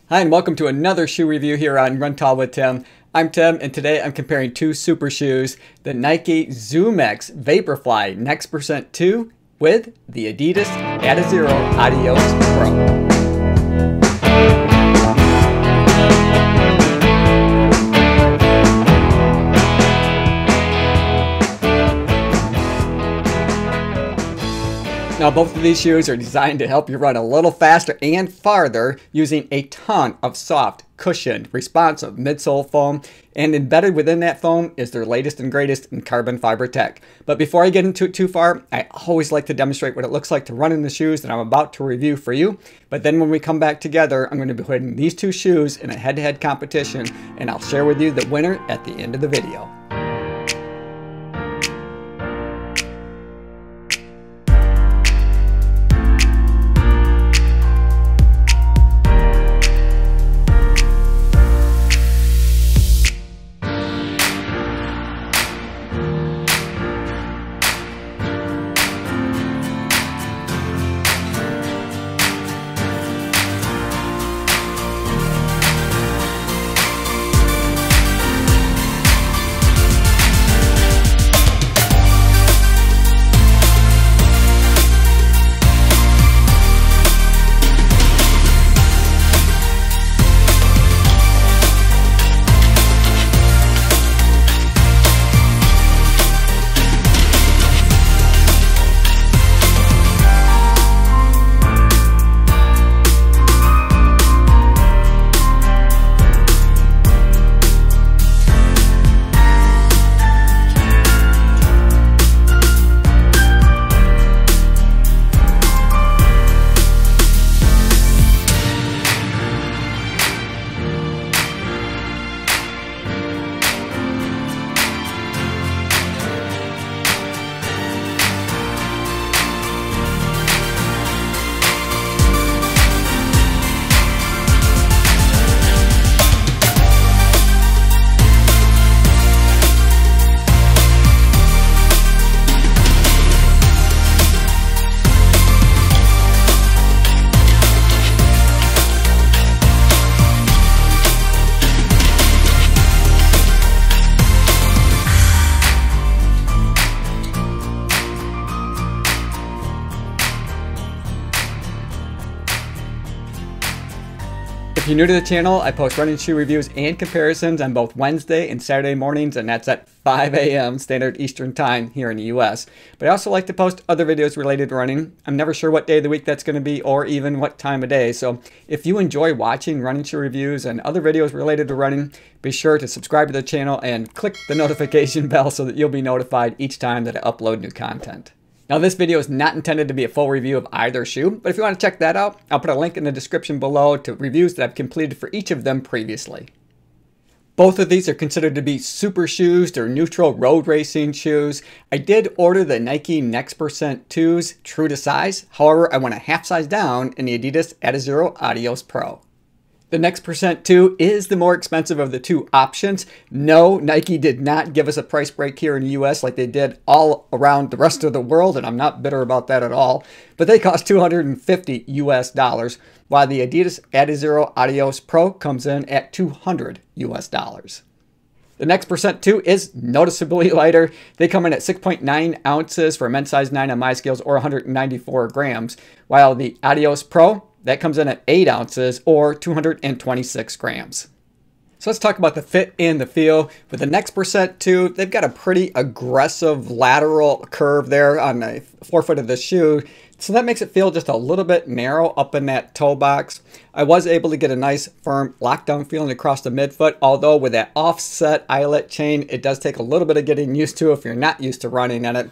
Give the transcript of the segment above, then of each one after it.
Hi and welcome to another shoe review here on Run Tall with Tim. I'm Tim and today I'm comparing two super shoes, the Nike ZoomX Vaporfly NEXT 2 with the Adidas Adizero Adios Pro. Now both of these shoes are designed to help you run a little faster and farther using a ton of soft, cushioned, responsive midsole foam, and embedded within that foam is their latest and greatest in carbon fiber tech. But before I get into it too far, I always like to demonstrate what it looks like to run in the shoes that I'm about to review for you. But then when we come back together, I'm going to be putting these two shoes in a head-to-head competition, and I'll share with you the winner at the end of the video. If you're new to the channel, I post running shoe reviews and comparisons on both Wednesday and Saturday mornings, and that's at 5 a.m. Standard Eastern Time here in the US. But I also like to post other videos related to running. I'm never sure what day of the week that's going to be or even what time of day. So if you enjoy watching running shoe reviews and other videos related to running, be sure to subscribe to the channel and click the notification bell so that you'll be notified each time that I upload new content. Now this video is not intended to be a full review of either shoe, but if you want to check that out, I'll put a link in the description below to reviews that I've completed for each of them previously. Both of these are considered to be super shoes. They're neutral road racing shoes. I did order the Nike NEXT 2s true to size. However, I went a half size down in the Adidas Adizero Adios Pro. The NEXT 2 is the more expensive of the two options. No, Nike did not give us a price break here in the US like they did all around the rest of the world, and I'm not bitter about that at all. But they cost $250 US, while the Adidas Adizero Adios Pro comes in at $200 US. The NEXT 2 is noticeably lighter. They come in at 6.9 ounces for a men's size 9 on my scales, or 194 grams, while the Adios Pro, that comes in at 8 ounces or 226 grams. So let's talk about the fit and the feel. With the NEXT 2, they've got a pretty aggressive lateral curve there on the forefoot of the shoe. So that makes it feel just a little bit narrow up in that toe box. I was able to get a nice firm lockdown feeling across the midfoot, although with that offset eyelet chain, it does take a little bit of getting used to if you're not used to running in it.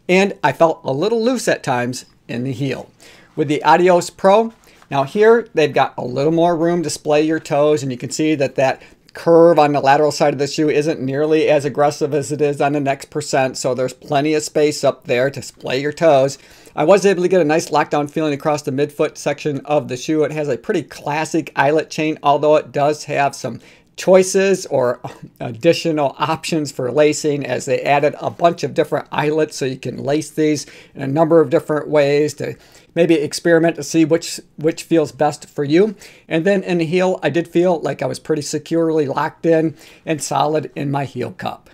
And I felt a little loose at times in the heel. With the Adios Pro, now here, they've got a little more room to splay your toes, and you can see that that curve on the lateral side of the shoe isn't nearly as aggressive as it is on the NEXT, so there's plenty of space up there to splay your toes. I was able to get a nice lockdown feeling across the midfoot section of the shoe. It has a pretty classic eyelet chain, although it does have some choices or additional options for lacing, as they added a bunch of different eyelets so you can lace these in a number of different ways to maybe experiment to see which feels best for you. And then in the heel, I did feel like I was pretty securely locked in and solid in my heel cup.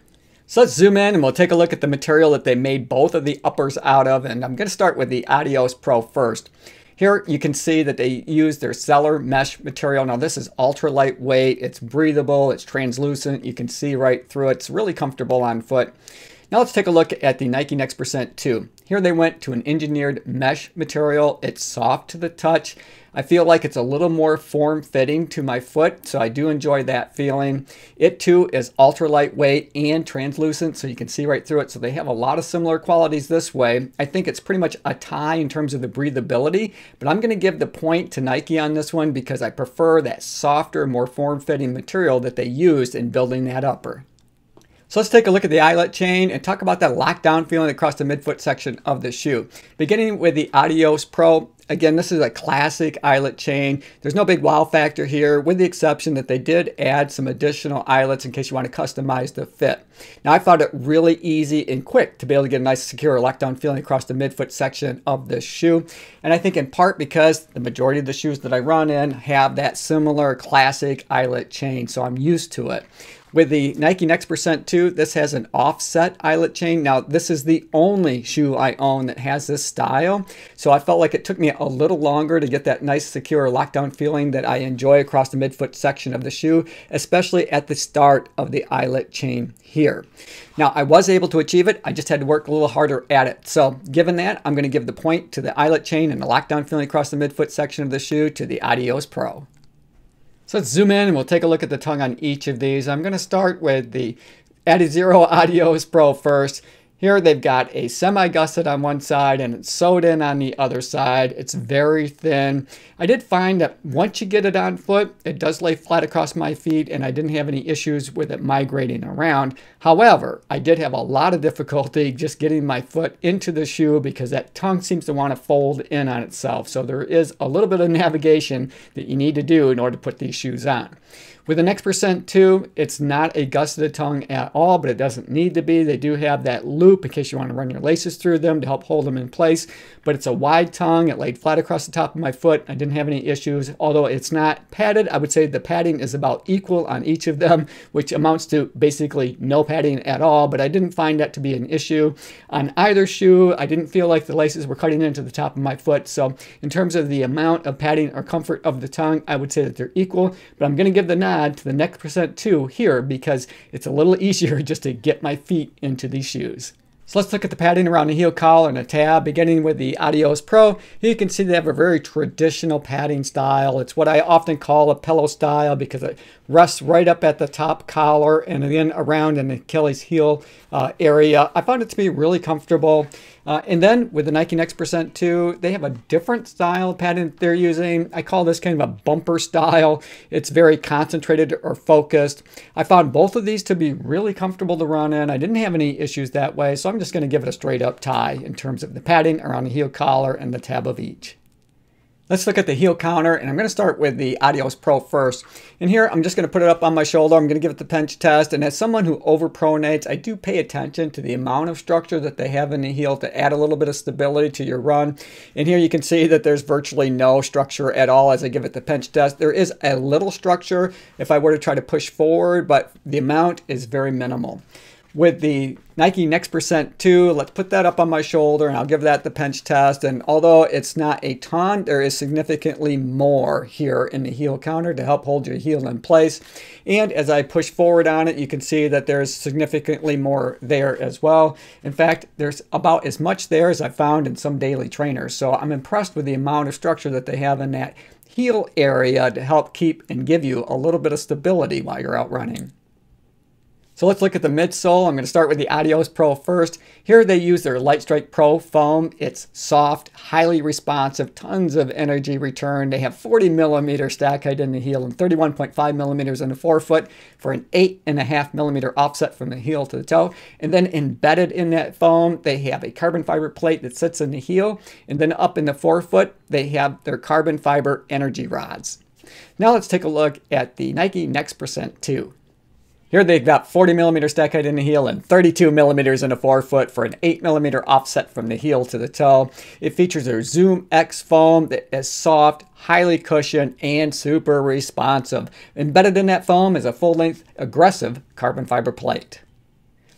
So let's zoom in and we'll take a look at the material that they made both of the uppers out of. And I'm going to start with the Adios Pro first. Here you can see that they use their Cellar mesh material. Now this is ultra lightweight, it's breathable, it's translucent, you can see right through it. It's really comfortable on foot. Now let's take a look at the Nike NEXT% 2. Here they went to an engineered mesh material. It's soft to the touch. I feel like it's a little more form-fitting to my foot, so I do enjoy that feeling. It too is ultra lightweight and translucent, so you can see right through it. So they have a lot of similar qualities this way. I think it's pretty much a tie in terms of the breathability, but I'm going to give the point to Nike on this one because I prefer that softer, more form-fitting material that they used in building that upper. So let's take a look at the eyelet chain and talk about that lockdown feeling across the midfoot section of the shoe. Beginning with the Adios Pro, again, this is a classic eyelet chain. There's no big wow factor here, with the exception that they did add some additional eyelets in case you want to customize the fit. Now, I found it really easy and quick to be able to get a nice, secure lockdown feeling across the midfoot section of this shoe. And I think in part because the majority of the shoes that I run in have that similar classic eyelet chain, so I'm used to it. With the Nike NEXT% 2, this has an offset eyelet chain. Now, this is the only shoe I own that has this style. So I felt like it took me a little longer to get that nice, secure lockdown feeling that I enjoy across the midfoot section of the shoe, especially at the start of the eyelet chain here. Now, I was able to achieve it. I just had to work a little harder at it. So given that, I'm going to give the point to the eyelet chain and the lockdown feeling across the midfoot section of the shoe to the Adios Pro. So let's zoom in and we'll take a look at the tongue on each of these. I'm going to start with the Adizero Adios Pro first. Here they've got a semi-gusset on one side and it's sewed in on the other side. It's very thin. I did find that once you get it on foot, it does lay flat across my feet and I didn't have any issues with it migrating around. However, I did have a lot of difficulty just getting my foot into the shoe because that tongue seems to want to fold in on itself. So there is a little bit of navigation that you need to do in order to put these shoes on. With the NEXT% 2, it's not a gusseted tongue at all, but it doesn't need to be. They do have that loop in case you want to run your laces through them to help hold them in place, but it's a wide tongue. It laid flat across the top of my foot. I didn't have any issues. Although it's not padded, I would say the padding is about equal on each of them, which amounts to basically no padding at all, but I didn't find that to be an issue. On either shoe, I didn't feel like the laces were cutting into the top of my foot, so in terms of the amount of padding or comfort of the tongue, I would say that they're equal, but I'm going to give the nod to the NEXT% 2 here because it's a little easier just to get my feet into these shoes. So let's look at the padding around the heel collar and the tab, beginning with the Adios Pro. Here you can see they have a very traditional padding style. It's what I often call a pillow style because it rests right up at the top collar and then around in the Achilles heel area. I found it to be really comfortable. And then with the Nike NEXT% 2, they have a different style of padding that they're using. I call this kind of a bumper style. It's very concentrated or focused. I found both of these to be really comfortable to run in. I didn't have any issues that way, so I'm just going to give it a straight up tie in terms of the padding around the heel collar and the tab of each. Let's look at the heel counter, and I'm going to start with the Adios Pro first. And here, I'm just going to put it up on my shoulder. I'm going to give it the pinch test. And as someone who overpronates, I do pay attention to the amount of structure that they have in the heel to add a little bit of stability to your run. And here you can see that there's virtually no structure at all as I give it the pinch test. There is a little structure if I were to try to push forward, but the amount is very minimal. With the Nike NEXT% 2, let's put that up on my shoulder and I'll give that the pinch test. And although it's not a ton, there is significantly more here in the heel counter to help hold your heel in place. And as I push forward on it, you can see that there's significantly more there as well. In fact, there's about as much there as I found in some daily trainers. So I'm impressed with the amount of structure that they have in that heel area to help keep and give you a little bit of stability while you're out running. So let's look at the midsole. I'm going to start with the Adios Pro first. Here they use their Light Strike Pro foam. it's soft, highly responsive, tons of energy return. They have 40 millimeter stack height in the heel and 31.5 millimeters in the forefoot for an 8.5 millimeter offset from the heel to the toe. And then embedded in that foam, they have a carbon fiber plate that sits in the heel. And then up in the forefoot, they have their carbon fiber energy rods. Now let's take a look at the Nike NEXT 2. Here they've got 40 millimeter stack height in the heel and 32 millimeters in the forefoot for an 8 millimeter offset from the heel to the toe. It features their ZoomX foam that is soft, highly cushioned, and super responsive. Embedded in that foam is a full-length aggressive carbon fiber plate.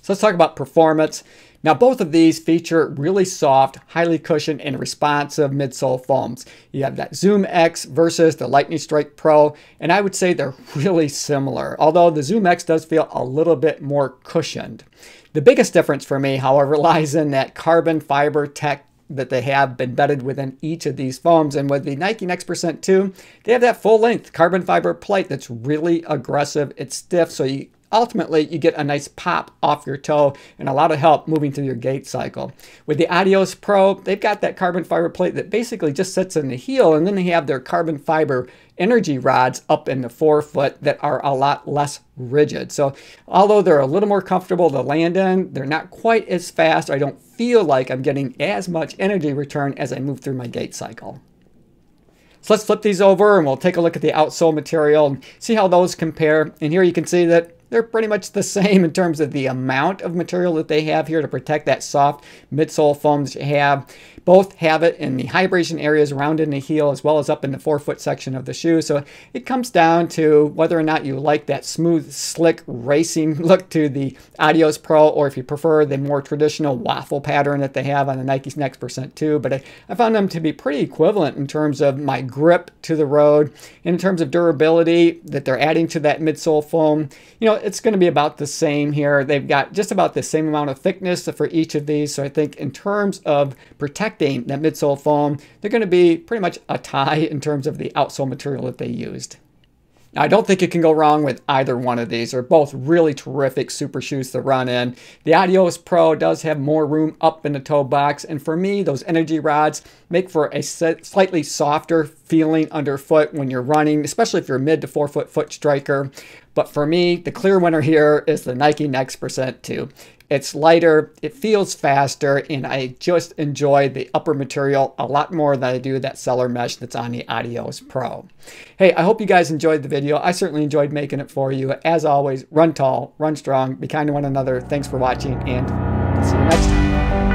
So let's talk about performance. Now both of these feature really soft, highly cushioned, and responsive midsole foams. You have that ZoomX versus the Lightning Strike Pro, and I would say they're really similar, although the ZoomX does feel a little bit more cushioned. The biggest difference for me, however, lies in that carbon fiber tech that they have embedded within each of these foams. And with the Nike NEXT 2, they have that full-length carbon fiber plate that's really aggressive. It's stiff, so ultimately, you get a nice pop off your toe and a lot of help moving through your gait cycle. With the Adios Pro, they've got that carbon fiber plate that basically just sits in the heel, and then they have their carbon fiber energy rods up in the forefoot that are a lot less rigid. So although they're a little more comfortable to land in, they're not quite as fast. I don't feel like I'm getting as much energy return as I move through my gait cycle. So let's flip these over and we'll take a look at the outsole material and see how those compare. And here you can see that they're pretty much the same in terms of the amount of material that they have here to protect that soft midsole foam that you have. Both have it in the high abrasion areas around in the heel as well as up in the forefoot section of the shoe. So it comes down to whether or not you like that smooth, slick, racing look to the Adios Pro, or if you prefer the more traditional waffle pattern that they have on the Nike NEXT 2. But I found them to be pretty equivalent in terms of my grip to the road, and in terms of durability that they're adding to that midsole foam. You know, it's going to be about the same here. They've got just about the same amount of thickness for each of these. So I think in terms of protecting that midsole foam, they're going to be pretty much a tie in terms of the outsole material that they used. Now, I don't think you can go wrong with either one of these. They're both really terrific super shoes to run in. The Adios Pro does have more room up in the toe box, and for me, those energy rods make for a slightly softer feeling underfoot when you're running, especially if you're a mid to forefoot foot striker. But for me, the clear winner here is the Nike NEXT 2. It's lighter, it feels faster, and I just enjoy the upper material a lot more than I do that Cellar mesh that's on the Adios Pro. Hey, I hope you guys enjoyed the video. I certainly enjoyed making it for you. As always, run tall, run strong, be kind to one another. Thanks for watching, and see you next time.